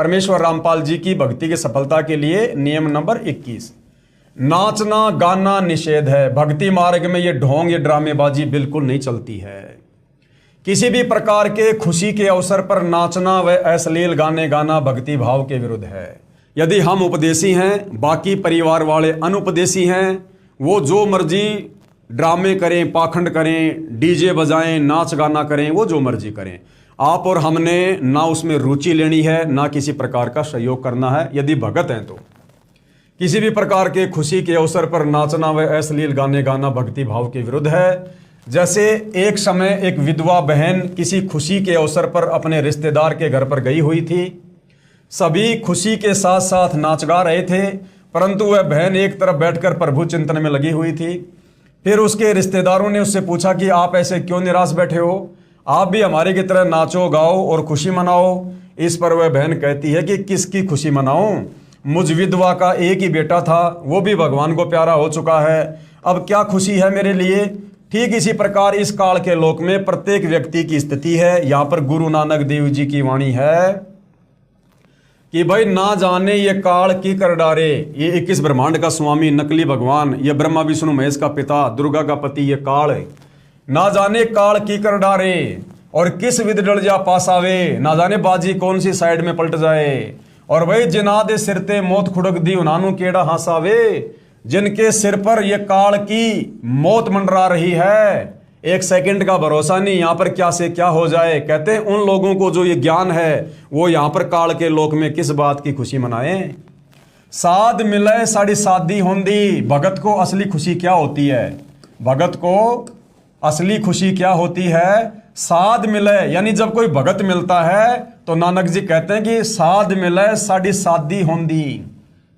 परमेश्वर रामपाल जी की भक्ति की सफलता के लिए नियम नंबर 21, नाचना गाना निषेध है। भक्ति मार्ग में ये ढोंग, ये ड्रामेबाजी बिल्कुल नहीं चलती है। किसी भी प्रकार के खुशी के अवसर पर नाचना व अश्लील गाने गाना भक्ति भाव के विरुद्ध है। यदि हम उपदेशी हैं, बाकी परिवार वाले अनुपदेशी हैं, वो जो मर्जी ड्रामे करें, पाखंड करें, डीजे बजाएं, नाच गाना करें, वो जो मर्जी करें, आप और हमने ना उसमें रुचि लेनी है, ना किसी प्रकार का सहयोग करना है। यदि भगत हैं तो किसी भी प्रकार के खुशी के अवसर पर नाचना व अश्लील गाने गाना भक्ति भाव के विरुद्ध है। जैसे एक समय एक विधवा बहन किसी खुशी के अवसर पर अपने रिश्तेदार के घर पर गई हुई थी। सभी खुशी के साथ साथ नाच गा रहे थे, परंतु वह बहन एक तरफ बैठकर प्रभु चिंतन में लगी हुई थी। फिर उसके रिश्तेदारों ने उससे पूछा कि आप ऐसे क्यों निराश बैठे हो, आप भी हमारे की तरह नाचो गाओ और खुशी मनाओ। इस पर वह बहन कहती है कि किसकी खुशी मनाऊं, मुझ विधवा का एक ही बेटा था, वो भी भगवान को प्यारा हो चुका है, अब क्या खुशी है मेरे लिए। ठीक इसी प्रकार इस काल के लोक में प्रत्येक व्यक्ति की स्थिति है। यहाँ पर गुरु नानक देव जी की वाणी है कि भाई ना जाने ये काल की कर डारे। ये 21 ब्रह्मांड का स्वामी नकली भगवान, ये ब्रह्मा विष्णु महेश का पिता, दुर्गा का पति, ये काल है। ना जाने काल की कर डारे और किस विध डल जा पास आवे, ना जाने बाजी कौन सी साइड में पलट जाए। और भाई जिना दे सिरते मौत खुड़क दी उनानू केड़ा हासावे, जिनके सिर पर यह काल की मौत मंडरा रही है, एक सेकंड का भरोसा नहीं, यहाँ पर क्या से क्या हो जाए। कहते हैं उन लोगों को जो ये ज्ञान है वो यहाँ पर काल के लोक में किस बात की खुशी मनाएं। साध मिले साड़ी शादी होंदी। भगत को असली खुशी क्या होती है? भगत को असली खुशी क्या होती है? साध मिले, यानी जब कोई भगत मिलता है तो नानक जी कहते हैं कि साध मिले साड़ी शादी होंदी,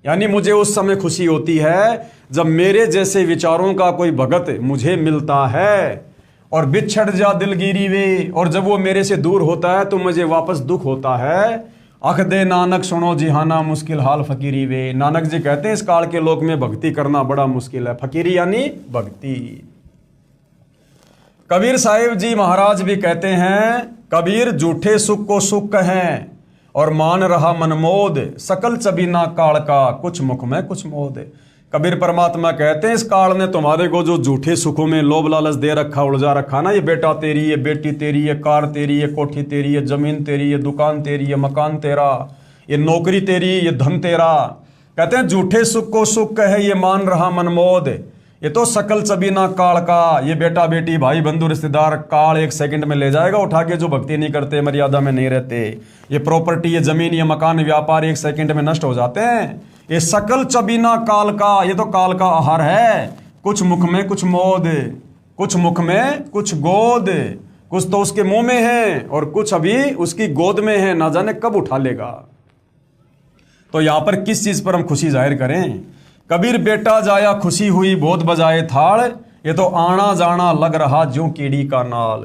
यानी मुझे उस समय खुशी होती है जब मेरे जैसे विचारों का कोई भगत मुझे मिलता है। और बिछड़ जा दिलगिरी वे, और जब वो मेरे से दूर होता है तो मुझे वापस दुख होता है। अख दे नानक सुनो जिहाना मुश्किल हाल फकीरी वे। नानक जी कहते हैं इस काल के लोक में भक्ति करना बड़ा मुश्किल है। फकीरी यानी भक्ति। कबीर साहिब जी महाराज भी कहते हैं, कबीर झूठे सुख को सुख कहें और मान रहा मनमोद, सकल चबीना काल का कुछ मुख में कुछ मोद। कबीर परमात्मा कहते हैं इस काल ने तुम्हारे को जो झूठे सुखों में लोभ लालच दे रखा, उलझा रखा ना, ये बेटा तेरी, ये बेटी तेरी, ये कार तेरी, ये कोठी तेरी, ये जमीन तेरी, ये दुकान तेरी, ये मकान तेरा, ये नौकरी तेरी, ये धन तेरा। कहते हैं झूठे सुख को सुख कहे ये मान रहा मनमोद, ये तो सकल चबीना काल का, ये बेटा बेटी भाई बंधु रिश्तेदार काल एक सेकंड में ले जाएगा उठा के, जो भक्ति नहीं करते, मर्यादा में नहीं रहते। ये प्रॉपर्टी, ये जमीन, ये मकान, व्यापार एक सेकंड में नष्ट हो जाते हैं। ये सकल चबीना काल का, ये तो काल का आहार है। कुछ मुख में कुछ मोद, कुछ मुख में कुछ गोद, कुछ तो उसके मुंह में है और कुछ अभी उसकी गोद में है, ना जाने कब उठा लेगा। तो यहां पर किस चीज पर हम खुशी जाहिर करें? कबीर बेटा जाया खुशी हुई, बहुत बजाए थाल, ये तो आना जाना लग रहा ज्यों कीड़ी का नाल।